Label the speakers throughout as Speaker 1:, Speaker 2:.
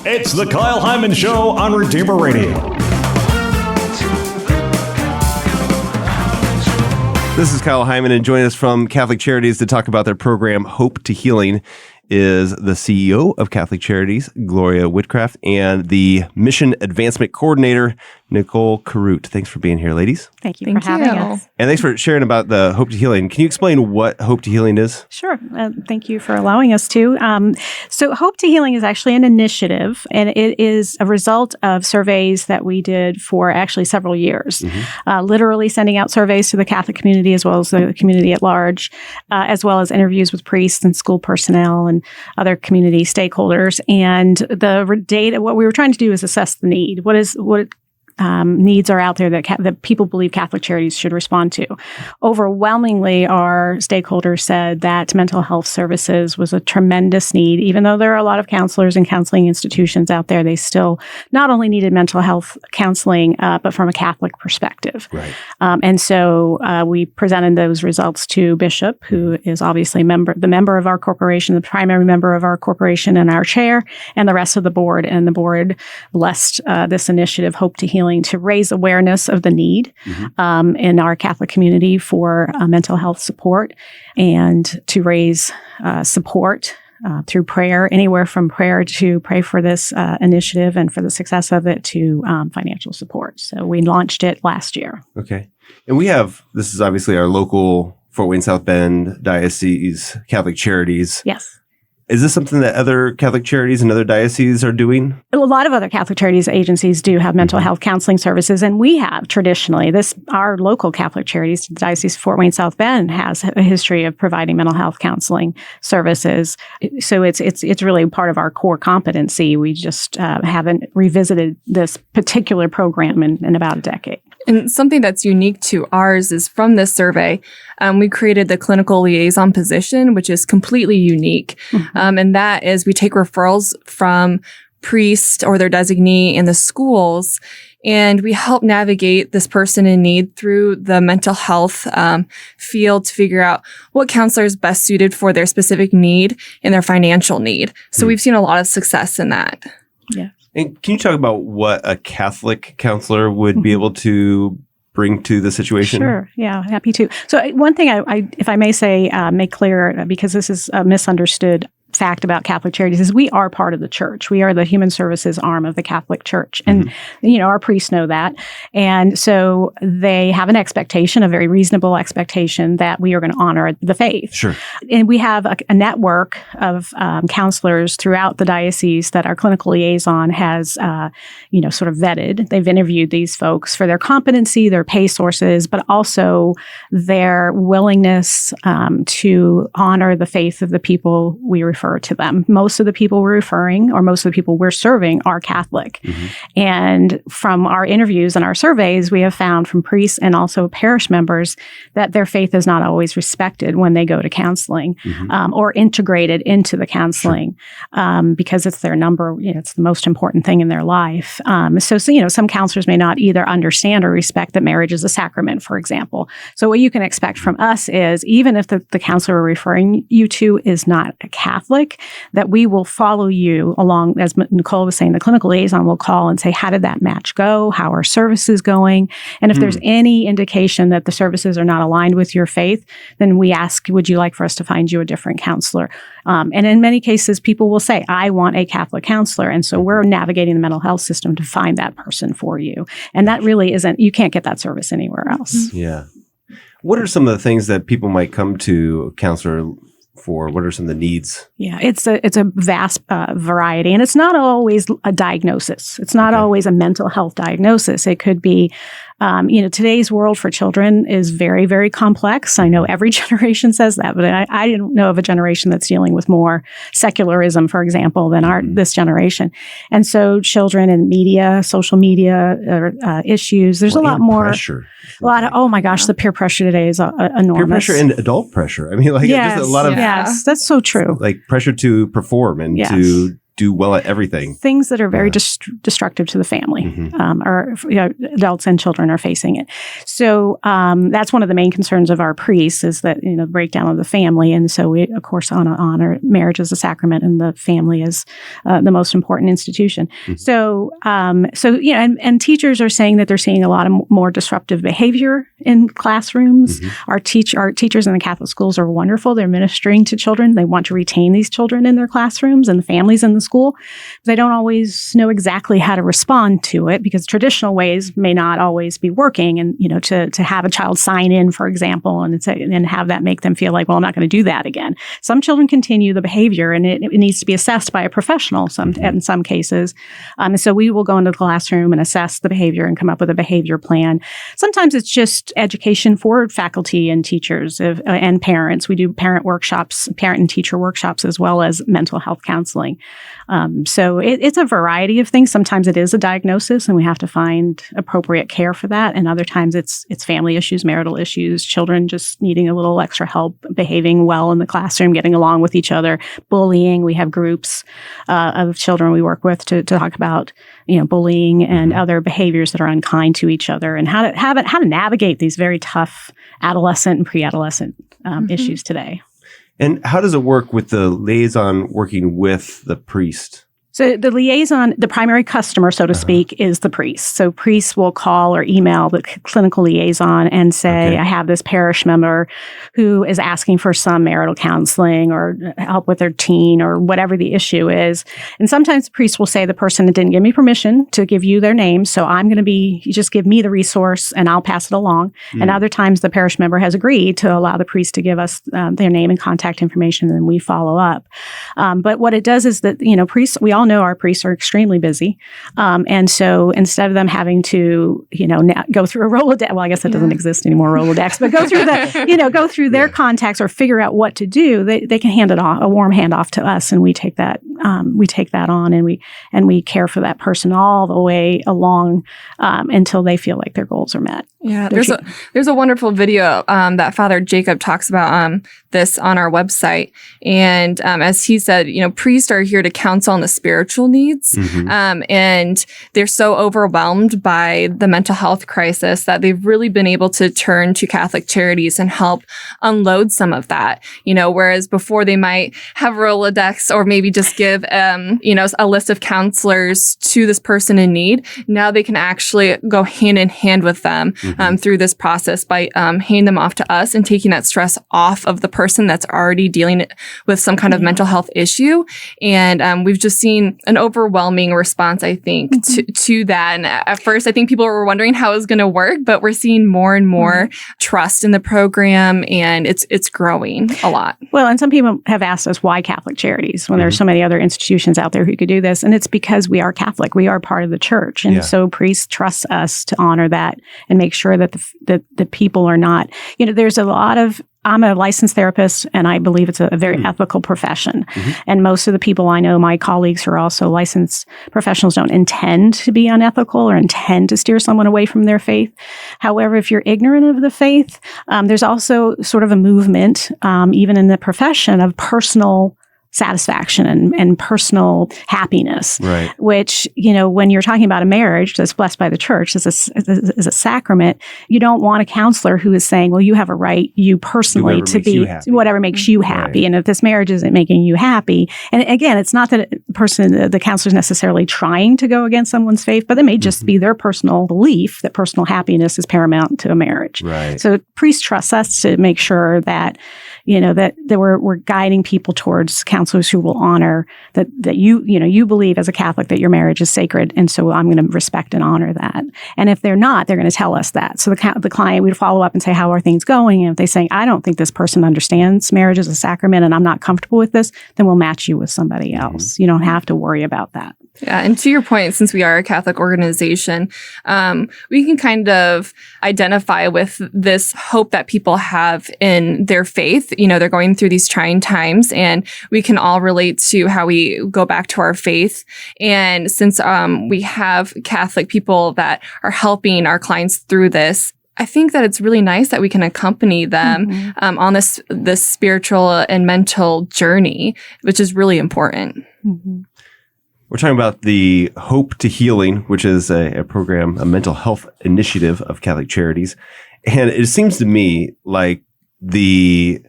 Speaker 1: It's the Kyle Hyman Show on Redeemer Radio.
Speaker 2: This is Kyle Hyman, and joining us from Catholic Charities to talk about their program, Hope to Healing, is the CEO of Catholic Charities, Gloria Whitcraft, and the Mission Advancement Coordinator, Nicole Kurut. Thanks for being here, ladies.
Speaker 3: Thank you for having us.
Speaker 2: And thanks for sharing about the Hope to Healing. Can you explain what Hope to Healing is?
Speaker 3: Sure. Thank you for allowing us to. So Hope to Healing is actually an initiative, and it is a result of surveys that we did for actually several years, literally sending out surveys to the Catholic community as well as the community at large, as well as interviews with priests and school personnel and other community stakeholders. And the data, what we were trying to do is assess the need. What needs are out there that people believe Catholic Charities should respond to. Overwhelmingly, our stakeholders said that mental health services was a tremendous need. Even though there are a lot of counselors and counseling institutions out there, they still not only needed mental health counseling, but from a Catholic perspective.
Speaker 2: Right.
Speaker 3: And so we presented those results to Bishop, who is obviously the member of our corporation, the primary member of our corporation, and our chair, and the rest of the board. And the board blessed this initiative, Hope to Healing, to raise awareness of the need in our Catholic community for mental health support, and to raise support through prayer, anywhere from prayer to pray for this initiative and for the success of it to financial support. So we launched it last year.
Speaker 2: Okay. And this is obviously our local Fort Wayne South Bend Diocese Catholic Charities.
Speaker 3: Yes.
Speaker 2: Is this something that other Catholic charities and other dioceses are doing?
Speaker 3: A lot of other Catholic Charities agencies do have mental health counseling services, and we have traditionally. Our local Catholic Charities, the Diocese of Fort Wayne South Bend, has a history of providing mental health counseling services. So it's really part of our core competency. We just haven't revisited this particular program in about a decade.
Speaker 4: And something that's unique to ours is from this survey, we created the clinical liaison position, which is completely unique. And that is we take referrals from priests or their designee in the schools, and we help navigate this person in need through the mental health field to figure out what counselor is best suited for their specific need and their financial need. So we've seen a lot of success in that.
Speaker 3: Yeah.
Speaker 2: And can you talk about what a Catholic counselor would be able to bring to the situation?
Speaker 3: Sure. Yeah, happy to. So one thing I if I may say, make clear, because this is a misunderstood fact about Catholic Charities, is we are part of the church. We are the human services arm of the Catholic Church. And, our priests know that. And so they have an expectation, a very reasonable expectation, that we are going to honor the faith.
Speaker 2: Sure.
Speaker 3: And we have a network of counselors throughout the diocese that our clinical liaison has, sort of vetted. They've interviewed these folks for their competency, their pay sources, but also their willingness to honor the faith of the people we refer to them. Most of the people we're referring, or most of the people we're serving, are Catholic. And from our interviews and our surveys, we have found from priests and also parish members that their faith is not always respected when they go to counseling or integrated into the counseling because it's their it's the most important thing in their life. So, some counselors may not either understand or respect that marriage is a sacrament, for example. So what you can expect from us is, even if the counselor we're referring you to is not a Catholic, that we will follow you along. As Nicole was saying, the clinical liaison will call and say, how did that match go? How are services going? And if there's any indication that the services are not aligned with your faith, then we ask, would you like for us to find you a different counselor? And in many cases, people will say, I want a Catholic counselor. And so we're navigating the mental health system to find that person for you. And that really you can't get that service anywhere else.
Speaker 2: Yeah. What are some of the things that people might come to a counselor for? What are some of the needs? Yeah,
Speaker 3: it's a vast variety, and it's not always a diagnosis. It's not always a mental health diagnosis. It could be, today's world for children is very, very complex. I know every generation says that, but I don't know of a generation that's dealing with more secularism, for example, than this generation. And so children and media, social media issues, there's a lot more
Speaker 2: pressure.
Speaker 3: The peer pressure today is enormous.
Speaker 2: Peer pressure and adult pressure. I mean, just a lot of
Speaker 3: yes, that's so true.
Speaker 2: Like pressure to perform and to do well at everything.
Speaker 3: Things that are very destructive to the family, or adults and children are facing it. So that's one of the main concerns of our priests is that, the breakdown of the family. And so we, of course, honor marriage as a sacrament and the family as the most important institution. So, and teachers are saying that they're seeing a lot of more disruptive behavior in classrooms. Our teachers in the Catholic schools are wonderful. They're ministering to children. They want to retain these children in their classrooms and the families in the school. They don't always know exactly how to respond to it because traditional ways may not always be working. And, to have a child sign in, for example, and have that make them feel like, well, I'm not going to do that again. Some children continue the behavior and it needs to be assessed by a professional in some cases. And so we will go into the classroom and assess the behavior and come up with a behavior plan. Sometimes it's just education for faculty and teachers and parents. We do parent and teacher workshops, as well as mental health counseling. So it's a variety of things. Sometimes it is a diagnosis and we have to find appropriate care for that. And other times it's family issues, marital issues, children just needing a little extra help, behaving well in the classroom, getting along with each other, bullying. We have groups of children we work with to talk about, bullying and other behaviors that are unkind to each other and how to navigate these very tough adolescent and pre-adolescent issues today.
Speaker 2: And how does it work with the liaison working with the priest?
Speaker 3: So the liaison, the primary customer, so to speak, is the priest. So priests will call or email the clinical liaison and say, I have this parish member who is asking for some marital counseling or help with their teen or whatever the issue is. And sometimes the priest will say the person didn't give me permission to give you their name, so you just give me the resource and I'll pass it along. And other times the parish member has agreed to allow the priest to give us their name and contact information, and we follow up. But what it does is that, priests, we all know our priests are extremely busy. And so instead of them having to, go through a Rolodex, well, I guess that doesn't exist anymore, Rolodex, but go through go through their contacts or figure out what to do, they can hand it off, a warm handoff to us. And we take that on and we care for that person all the way along until they feel like their goals are met.
Speaker 4: Yeah, there's a wonderful video that Father Jacob talks about this on our website. And as he said, priests are here to counsel on the spiritual needs. And they're so overwhelmed by the mental health crisis that they've really been able to turn to Catholic Charities and help unload some of that. Whereas before they might have Rolodex or maybe just give, a list of counselors to this person in need. Now they can actually go hand in hand with them through this process by handing them off to us and taking that stress off of the person that's already dealing with some kind of mental health issue. And we've just seen an overwhelming response, I think, to that. And at first, I think people were wondering how it was going to work, but we're seeing more and more trust in the program, and it's growing a lot.
Speaker 3: Well, and some people have asked us why Catholic Charities when there's so many other institutions out there who could do this. And it's because we are Catholic. We are part of the church. And so priests trust us to honor that and make sure that the people are not, there's a lot of, I'm a licensed therapist, and I believe it's a very ethical profession. And most of the people I know, my colleagues who are also licensed professionals, don't intend to be unethical or intend to steer someone away from their faith. However, if you're ignorant of the faith, there's also sort of a movement, even in the profession, of personal satisfaction and personal happiness, which, when you're talking about a marriage that's blessed by the church as a sacrament, you don't want a counselor who is saying, well, you have a right, you personally, to be whatever makes you happy. And if this marriage isn't making you happy, and again, it's not that the counselor is necessarily trying to go against someone's faith, but it may just be their personal belief that personal happiness is paramount to a marriage. So priests trust us to make sure that, that we're guiding people towards counselors who will honor that you believe as a Catholic that your marriage is sacred, and so I'm going to respect and honor that. And if they're not, they're going to tell us that. So the client, we'd follow up and say, how are things going? And if they say, I don't think this person understands marriage as a sacrament and I'm not comfortable with this, then we'll match you with somebody else. You don't have to worry about that.
Speaker 4: Yeah, and to your point, since we are a Catholic organization, we can kind of identify with this hope that people have in their faith. They're going through these trying times, and we can all relate to how we go back to our faith. And since we have Catholic people that are helping our clients through this, I think that it's really nice that we can accompany them on this spiritual and mental journey, which is really important.
Speaker 2: We're talking about the Hope to Healing, which is a program, a mental health initiative of Catholic Charities. And it seems to me like the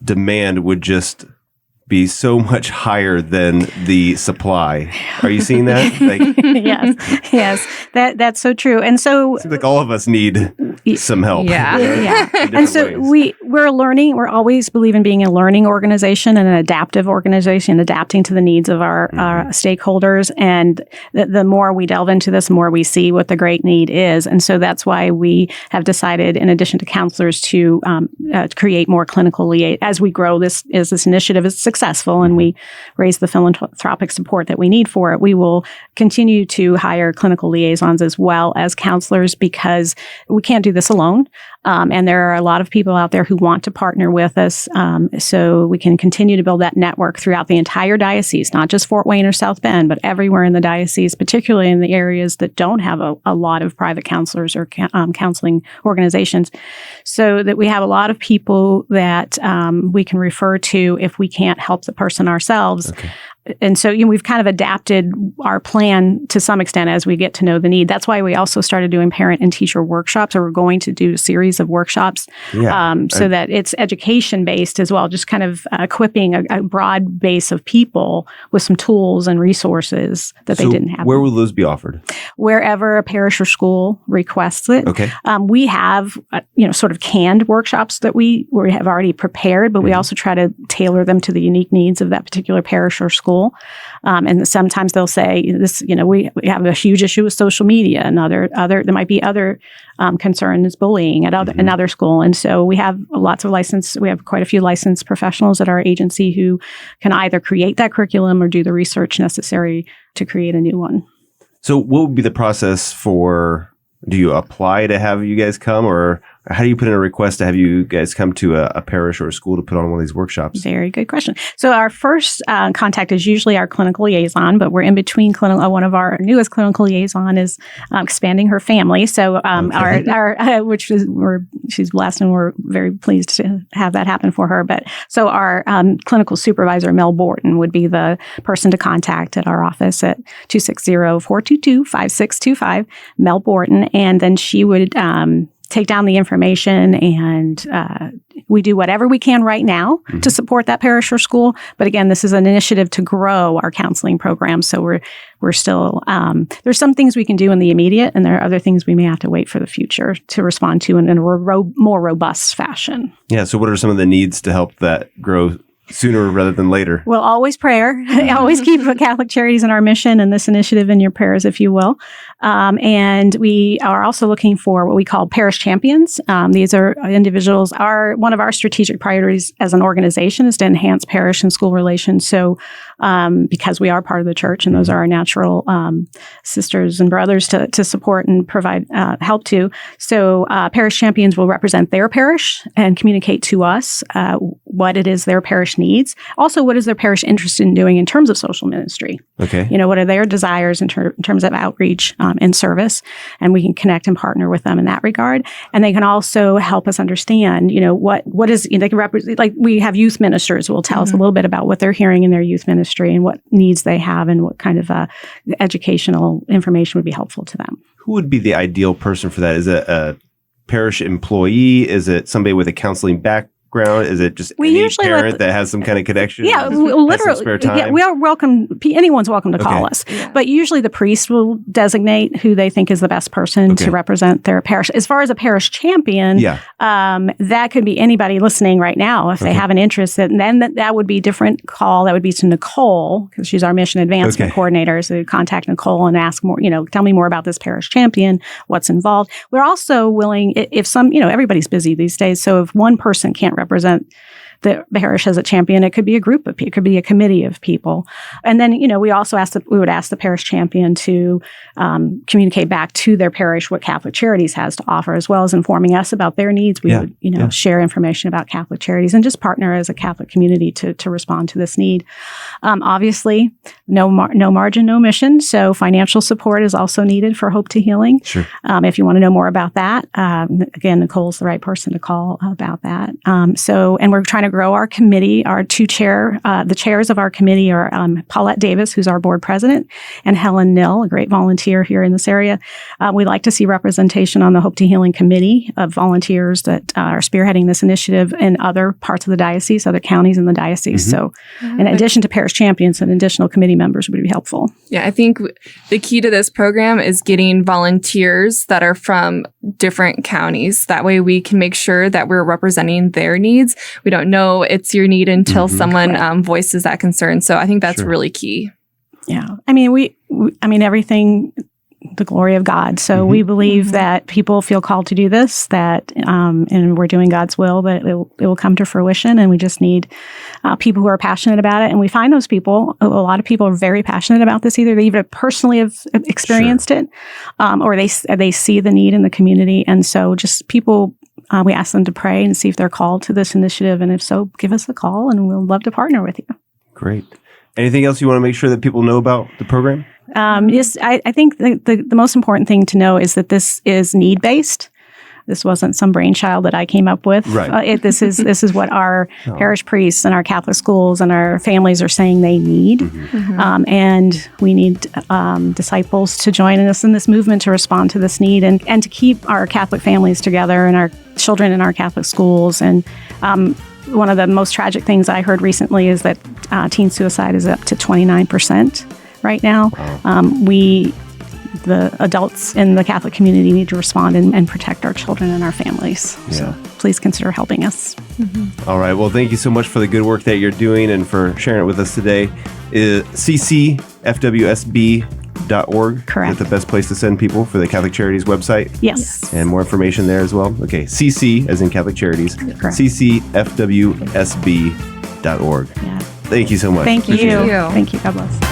Speaker 2: demand would just be so much higher than the supply. Are you seeing that?
Speaker 3: Yes, that's so true. And so
Speaker 2: it seems like all of us need some help.
Speaker 3: Yeah. And so we're learning. We're always believe in being a learning organization and an adaptive organization, adapting to the needs of our stakeholders. And the more we delve into this, the more we see what the great need is. And so that's why we have decided, in addition to counselors, to create more clinical liaisons. As we grow this initiative is successful and we raise the philanthropic support that we need for it, we will continue to hire clinical liaisons as well as counselors, because we can't do this alone. And there are a lot of people out there who want to partner with us, so we can continue to build that network throughout the entire diocese, not just Fort Wayne or South Bend, but everywhere in the diocese, particularly in the areas that don't have a lot of private counselors or counseling organizations, so that we have a lot of people that we can refer to if we can't help the person ourselves.
Speaker 2: Okay.
Speaker 3: And so we've kind of adapted our plan to some extent as we get to know the need. That's why we also started doing parent and teacher workshops, or we're going to do a series of workshops so that it's education-based as well, just kind of equipping a broad base of people with some tools and resources that they didn't have.
Speaker 2: Where will those be offered?
Speaker 3: Wherever a parish or school requests it.
Speaker 2: Okay.
Speaker 3: We have, sort of canned workshops that we have already prepared, but we also try to tailor them to the unique needs of that particular parish or school. And sometimes they'll say this, we have a huge issue with social media, and there might be other concerns, bullying at another school. And so we have we have quite a few licensed professionals at our agency who can either create that curriculum or do the research necessary to create a new one.
Speaker 2: So what would be the process do you apply to have you guys come, or how do you put in a request to have you guys come to a parish or a school to put on one of these workshops?
Speaker 3: Very good question. So our first contact is usually our clinical liaison, but we're in between clinical. One of our newest clinical liaison is expanding her family. So she's blessed, and we're very pleased to have that happen for her. But so our clinical supervisor, Mel Borton, would be the person to contact at our office at 260-422-5625, Mel Borton, and then she would take down the information, and we do whatever we can right now to support that parish or school. But again, this is an initiative to grow our counseling program. So we're still, there's some things we can do in the immediate, and there are other things we may have to wait for the future to respond to in a more robust fashion.
Speaker 2: Yeah. So what are some of the needs to help that grow sooner rather than later?
Speaker 3: Well, always prayer. Always keep Catholic Charities in our mission and this initiative in your prayers, if you will. And we are also looking for what we call Parish Champions. These are individuals. One of our strategic priorities as an organization is to enhance parish and school relations. So because we are part of the church, and those are our natural sisters and brothers to support and provide help to. So Parish Champions will represent their parish and communicate to us what it is their parish needs. Also, what is their parish interested in doing in terms of social ministry? Okay. What are their desires in terms of outreach and service? And we can connect and partner with them in that regard. And they can also help us understand, what is, they can represent, like we have youth ministers who will tell us a little bit about what they're hearing in their youth ministry and what needs they have and what kind of educational information would be helpful to them.
Speaker 2: Who would be the ideal person for that? Is it a parish employee? Is it somebody with a counseling background? Is it just any parent that has some kind of connection?
Speaker 3: Yeah, literally. Spare time? Yeah, we are welcome. Anyone's welcome to call us. Yeah. But usually the priest will designate who they think is the best person to represent their parish. As far as a parish champion, that could be anybody listening right now if they have an interest. And then that would be a different call. That would be to Nicole, because she's our mission advancement coordinator. So contact Nicole and ask more, tell me more about this parish champion, what's involved. We're also willing, if some, everybody's busy these days. So if one person can't represent the parish as a champion, it could be a group of people, it could be a committee of people. And then, we also we would ask the parish champion to communicate back to their parish what Catholic Charities has to offer, as well as informing us about their needs. We would, share information about Catholic Charities and just partner as a Catholic community to respond to this need. Obviously, no margin, no mission. So financial support is also needed for Hope to Healing. Sure. If you want to know more about that, again, Nicole's the right person to call about that. And we're trying to grow our committee. Our the chairs of our committee are Paulette Davis, who's our board president, and Helen Nill, a great volunteer here in this area. We'd like to see representation on the Hope to Healing committee of volunteers that are spearheading this initiative in other parts of the diocese, other counties in the diocese. So in addition to Parish Champions, and additional committee members would be helpful.
Speaker 4: Yeah, I think the key to this program is getting volunteers that are from different counties. That way we can make sure that we're representing their needs. We don't know it's your need until someone voices that concern. So I think that's really key.
Speaker 3: Yeah. I mean, everything, the glory of God. So we believe that people feel called to do this, that, and we're doing God's will, that it will come to fruition. And we just need people who are passionate about it. And we find those people, a lot of people are very passionate about this. Either they even personally have experienced it, or they see the need in the community. And so just people, we ask them to pray and see if they're called to this initiative. And if so, give us a call and we'll love to partner with you.
Speaker 2: Great. Anything else you want to make sure that people know about the program?
Speaker 3: Yes, I think the most important thing to know is that this is need-based. This wasn't some brainchild that I came up with.
Speaker 2: Right.
Speaker 3: This is what our parish priests and our Catholic schools and our families are saying they need. And we need disciples to join us in this movement to respond to this need and to keep our Catholic families together and our children in our Catholic schools. And one of the most tragic things I heard recently is that teen suicide is up to 29% right now. The adults in the Catholic community need to respond and protect our children and our families.
Speaker 2: Yeah.
Speaker 3: So please consider helping us.
Speaker 2: All right. Well, thank you so much for the good work that you're doing and for sharing it with us today. ccfwsb.org.
Speaker 3: Correct.
Speaker 2: Is that the best place to send people for the Catholic Charities website?
Speaker 3: Yes.
Speaker 2: And more information there as well? Okay. CC, as in Catholic Charities.
Speaker 3: Correct.
Speaker 2: ccfwsb.org.
Speaker 3: Yeah.
Speaker 2: Thank you so much.
Speaker 3: Thank you.
Speaker 2: Appreciate it.
Speaker 3: Thank you. God bless.